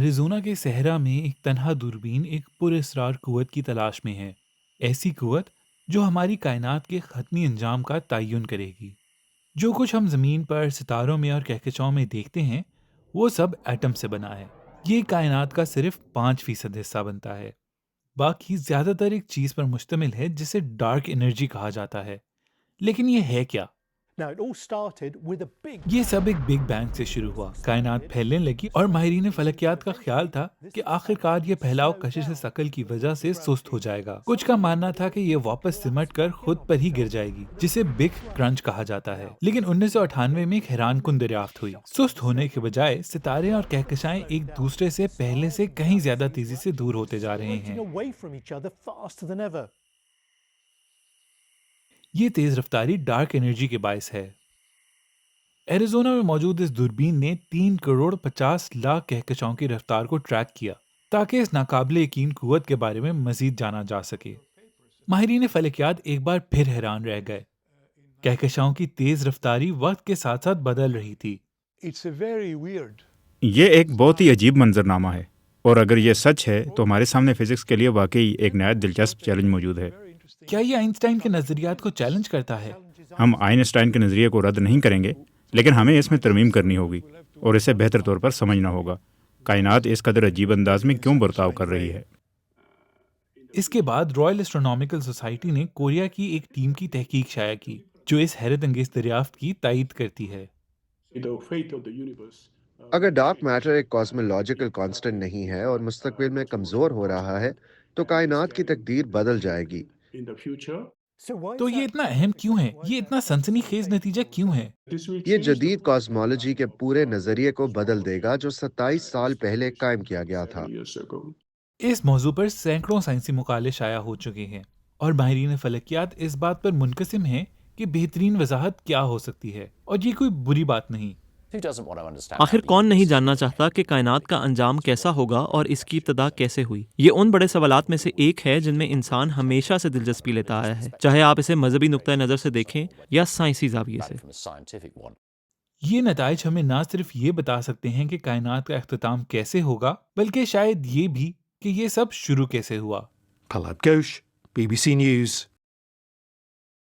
Arizona کے صحرا میں ایک تنہا دوربین ایک پراسرار قوت کی تلاش میں ہے، ایسی قوت جو ہماری کائنات کے حتمی انجام کا تعین کرے گی۔ جو کچھ ہم زمین پر، ستاروں میں اور کہکشاؤں میں دیکھتے ہیں وہ سب ایٹم سے بنا ہے۔ یہ کائنات کا صرف 5% حصہ بنتا ہے، باقی زیادہ تر ایک چیز پر مشتمل ہے جسے ڈارک انرجی کہا جاتا ہے۔ لیکن یہ ہے کیا؟ یہ سب ایک بگ بینگ سے شروع ہوا، کائنات پھیلنے لگی اور ماہرین فلکیات کا خیال تھا کہ آخر کار یہ پھیلاؤ کشش ثقل کی وجہ سے سست ہو جائے گا۔ کچھ کا ماننا تھا کہ یہ واپس سمٹ کر خود پر ہی گر جائے گی، جسے بگ کرنچ کہا جاتا ہے۔ لیکن 1998 میں ایک حیران کن دریافت ہوئی۔ سست ہونے کے بجائے ستارے اور کہکشائیں ایک دوسرے سے پہلے سے کہیں زیادہ تیزی سے دور ہوتے جا رہے ہیں۔ یہ تیز رفتاری ڈارک انرجی کے باعث ہے۔ ایریزونا میں موجود اس دوربین نے 3,50,00,000 کہکشاؤں کی رفتار کو ٹریک کیا تاکہ اس ناقابل یقین قوت کے بارے میں مزید جانا جا سکے۔ ماہرین فلکیات ایک بار پھر حیران رہ گئے۔ کہکشاؤں کی تیز رفتاری وقت کے ساتھ ساتھ بدل رہی تھی۔ یہ ایک بہت ہی عجیب منظرنامہ ہے، اور اگر یہ سچ ہے تو ہمارے سامنے فزکس کے لیے واقعی ایک نہایت دلچسپ چیلنج موجود ہے۔ کیا یہ آئنسٹائن کے نظریات کو چیلنج کرتا ہے؟ ہم آئنسٹائن کے نظریے کو رد نہیں کریں گے، لیکن ہمیں اس میں ترمیم کرنی ہوگی اور اسے بہتر طور پر سمجھنا ہوگا۔ کائنات اس قدر عجیب انداز میں کیوں برتاؤ کر رہی ہے؟ اس کے بعد رائل اسٹرونامیکل سوسائٹی نے کوریا کی ایک ٹیم کی تحقیق شائع کی جو اس حیرت انگیز دریافت کی تائید کرتی ہے۔ اگر ڈارک میٹر ایک کاسمولوجیکل کانسٹنٹ نہیں ہے اور مستقبل میں کمزور ہو رہا ہے تو کائنات کی تقدیر بدل جائے گی۔ تو یہ اتنا اہم کیوں ہے؟ یہ اتنا سنسنی خیز نتیجہ کیوں ہے؟ یہ جدید کاسمولوجی کے پورے نظریے کو بدل دے گا جو 27 سال پہلے قائم کیا گیا تھا۔ اس موضوع پر سینکڑوں سائنسی مقالے شائع ہو چکے ہیں اور ماہرین فلکیات اس بات پر منقسم ہیں کہ بہترین وضاحت کیا ہو سکتی ہے، اور یہ کوئی بری بات نہیں۔ آخر کون نہیں جاننا چاہتا کہ کائنات کا انجام کیسا ہوگا اور اس کی ابتدا کیسے ہوئی؟ یہ ان بڑے سوالات میں سے ایک ہے جن میں انسان ہمیشہ سے دلچسپی لیتا آیا ہے، چاہے آپ اسے مذہبی نقطۂ نظر سے دیکھیں یا سائنسی زاویے سے۔ یہ نتائج ہمیں نہ صرف یہ بتا سکتے ہیں کہ کائنات کا اختتام کیسے ہوگا، بلکہ شاید یہ بھی کہ یہ سب شروع کیسے ہوا۔ Talab Ghosh, BBC News.